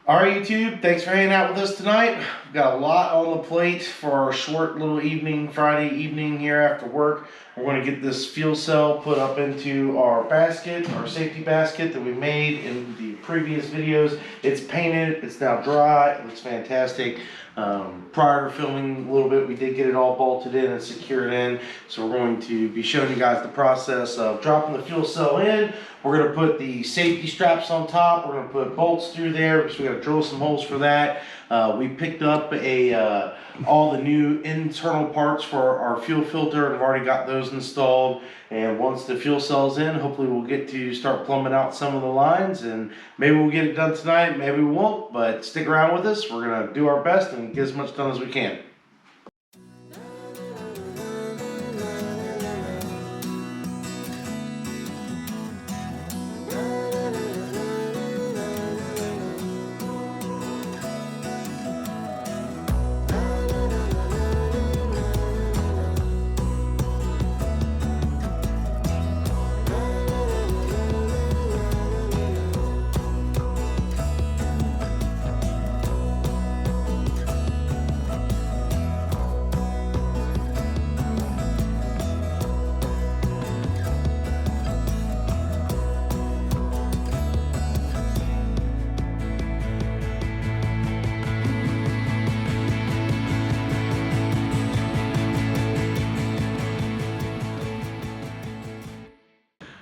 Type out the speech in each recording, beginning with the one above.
Alright YouTube, thanks for hanging out with us tonight. We've got a lot on the plate for our short little evening, Friday evening here after work. We're going to get this fuel cell put up into our basket, our safety basket that we made in the previous videos. It's painted, it's now dry, it looks fantastic. Prior to filming a little bit, we did get it all bolted in and secured in. So we're going to be showing you guys the process of dropping the fuel cell in. We're going to put the safety straps on top. We're going to put bolts through there because we got to drill some holes for that. We picked up all the new internal parts for our fuel filter and I've already got those installed. And once the fuel cell's in, hopefully we'll get to start plumbing out some of the lines, and maybe we'll get it done tonight, maybe we won't, but stick around with us. We're going to do our best and get as much done as we can.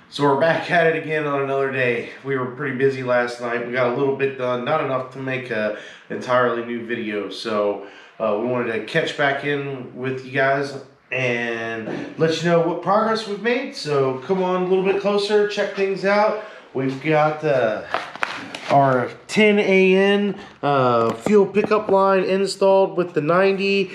So we're back at it again on another day. We were pretty busy last night. We got a little bit done, not enough to make an entirely new video. So we wanted to catch back in with you guys and let you know what progress we've made. So come on a little bit closer, check things out. We've got our 10AN fuel pickup line installed with the 90.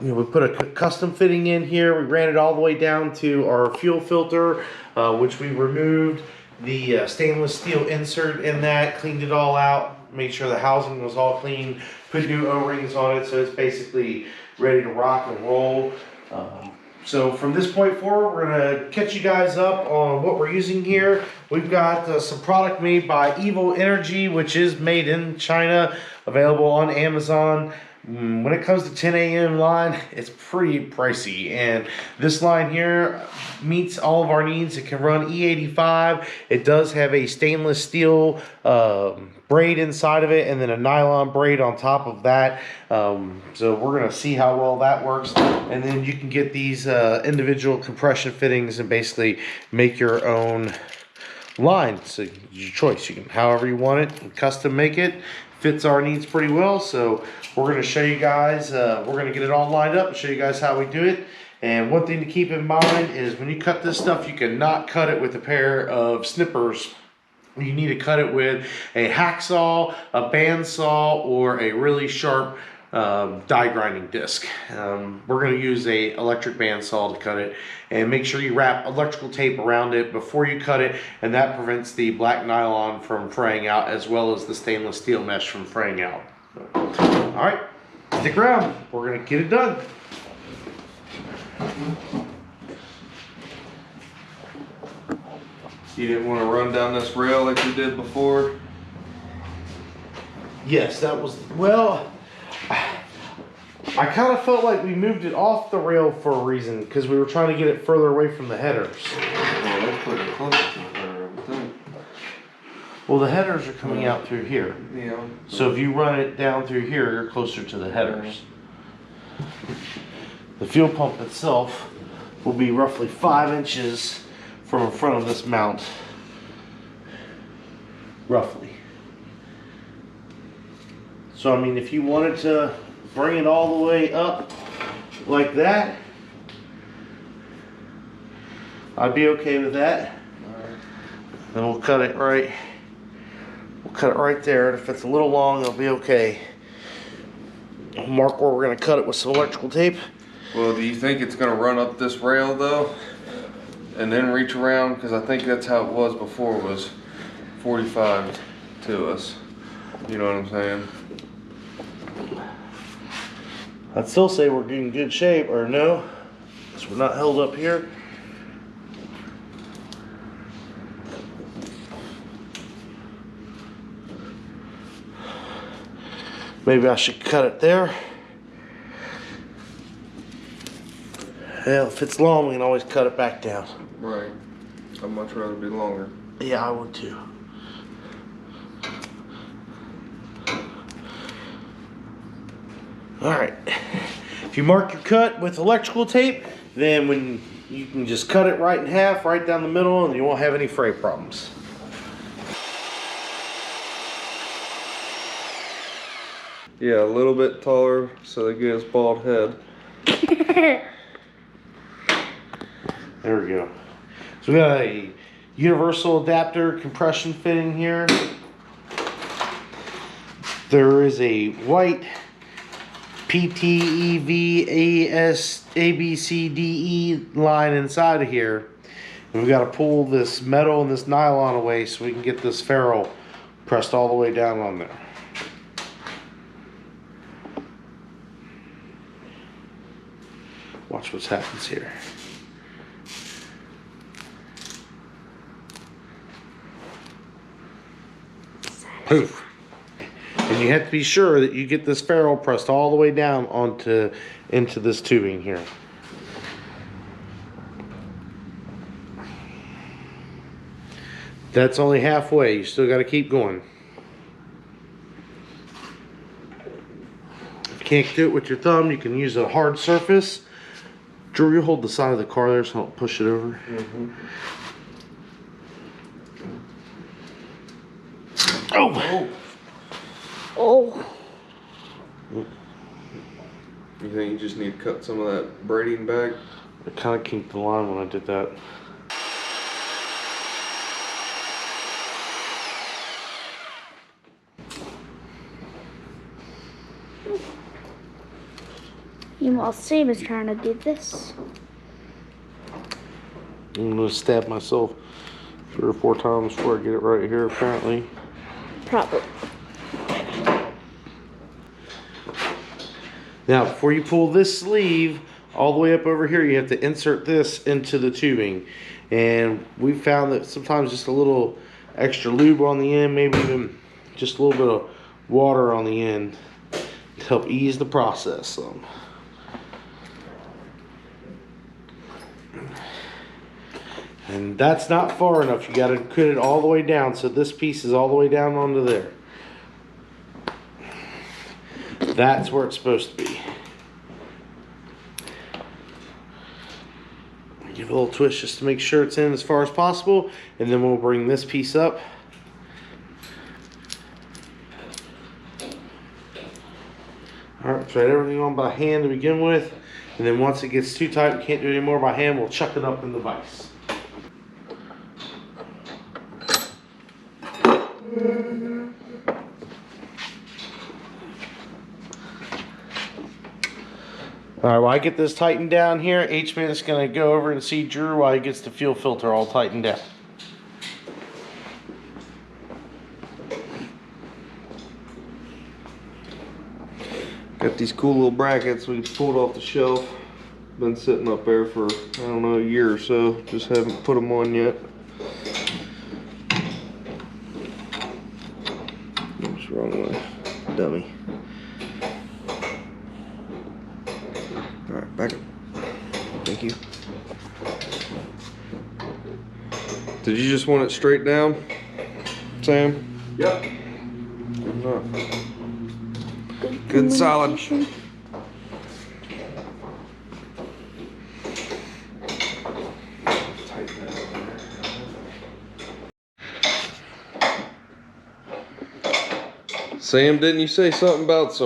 We put a custom fitting in here. We ran it all the way down to our fuel filter, which we removed the stainless steel insert in that, cleaned it all out, made sure the housing was all clean, put new O-rings on it, so it's basically ready to rock and roll. So from this point forward, we're going to catch you guys up on what we're using here. We've got some product made by Evo Energy, which is made in China, available on Amazon. When it comes to 10AM line, it's pretty pricey, and this line here meets all of our needs. It can run E-85. It does have a stainless steel braid inside of it and then a nylon braid on top of that. So we're going to see how well that works, and then you can get these individual compression fittings and basically make your own line. So your choice, you can however you want it, custom make it. Fits our needs pretty well, so we're going to show you guys, we're going to get it all lined up and show you guys how we do it. And one thing to keep in mind is when you cut this stuff, you cannot cut it with a pair of snippers. You need to cut it with a hacksaw, a bandsaw, or a really sharp die grinding disc. We're going to use a electric bandsaw to cut it, and make sure you wrap electrical tape around it before you cut it, and that prevents the black nylon from fraying out as well as the stainless steel mesh from fraying out. Alright, stick around, we're going to get it done. You didn't want to run down this rail like you did before? Yes, that was, well, I kind of felt like we moved it off the rail for a reason, because we were trying to get it further away from the headers. Well, let's put it closer to the header, I would think. Well, the headers are coming out through here. Yeah. So if you run it down through here, you're closer to the headers. The fuel pump itself will be roughly 5 inches from in front of this mount. Roughly. So I mean, if you wanted to bring it all the way up like that, I'd be okay with that. Then we'll cut it right. We'll cut it right there, and if it's a little long, it'll be okay. I'll mark where we're going to cut it with some electrical tape. Well, do you think it's going to run up this rail though, and then reach around? Because I think that's how it was before. It was 45 to us. You know what I'm saying? I'd still say we're in good shape, or no, because we're not held up here. Maybe I should cut it there. Well, if it's long, we can always cut it back down. Right. I'd much rather be longer. Yeah, I would too. Alright. If you mark your cut with electrical tape, then when you can just cut it right in half, right down the middle, and you won't have any fray problems. Yeah, a little bit taller so they get his bald head. There we go. So we got a universal adapter compression fitting here. There is a white PTEVASABCDE line inside of here. And we got to pull this metal and this nylon away so we can get this ferrule pressed all the way down on there. Watch what happens here. Poof. And you have to be sure that you get this ferrule pressed all the way down into this tubing here. That's only halfway. You still got to keep going. If you can't do it with your thumb, you can use a hard surface. Drew, you hold the side of the car there so I don't push it over. Mm-hmm. Oh! Oh. You think you just need to cut some of that braiding back? I kind of kinked the line when I did that. You know, Sam is trying to do this. I'm going to stab myself 3 or 4 times before I get it right here, apparently. Probably. Now, before you pull this sleeve all the way up over here, you have to insert this into the tubing. And we found that sometimes just a little extra lube on the end, maybe even just a little bit of water on the end to help ease the process some. And that's not far enough. You got to cut it all the way down, so this piece is all the way down onto there. That's where it's supposed to be. Give it a little twist just to make sure it's in as far as possible, and then we'll bring this piece up. Alright, try everything on by hand to begin with, and then once it gets too tight, we can't do it anymore by hand, we'll chuck it up in the vise. Alright, while I get this tightened down here, H-Man's going to go over and see Drew while he gets the fuel filter all tightened down. Got these cool little brackets we pulled off the shelf. Been sitting up there for, I don't know, a year or so. Just haven't put them on yet. What's wrong with dummy? Alright, back up. Thank you. Did you just want it straight down, Sam? Yep. Good enough. Good and solid. Sam, didn't you say something about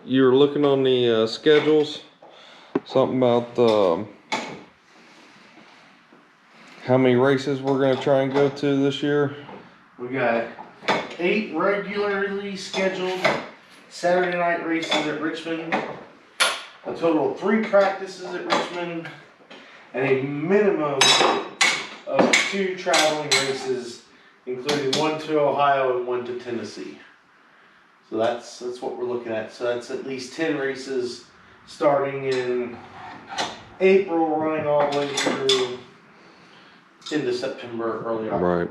you were looking on the schedules? Something about how many races we're going to try and go to this year? We got 8 regularly scheduled Saturday night races at Richmond, a total of 3 practices at Richmond, and a minimum of 2 traveling races, including 1 to Ohio and 1 to Tennessee. So that's what we're looking at. So that's at least 10 races starting in April, running all the way through into September, early October. Right.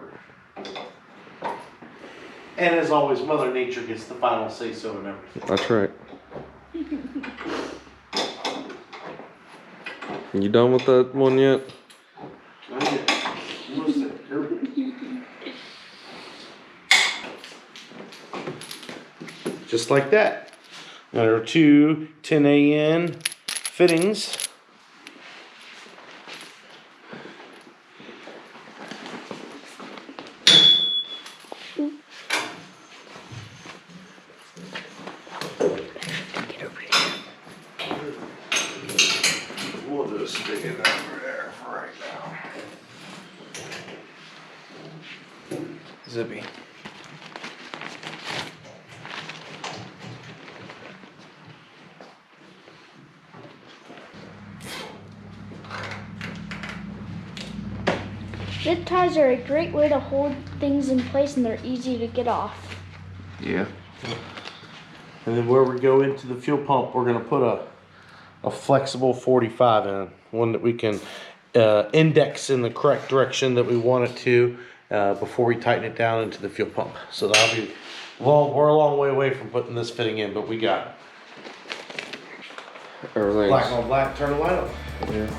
And as always, Mother Nature gets the final say so in everything. That's right. You done with that one yet? Not yet. Almost there. Here we go. Just like that. Now there are two 10AN fittings. We'll just stick it over there for right now. Zippy. Zip ties are a great way to hold things in place, and they're easy to get off. Yeah. And then where we go into the fuel pump, we're gonna put a flexible 45 in, one that we can index in the correct direction that we want it to before we tighten it down into the fuel pump. So that'll be, well, we're a long way away from putting this fitting in, but we got it. Everything's Black on black, turn the light on. Yeah.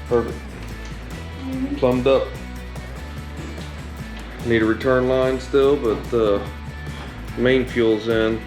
Perfect. Plumbed up. Need a return line still, but the main fuel's in.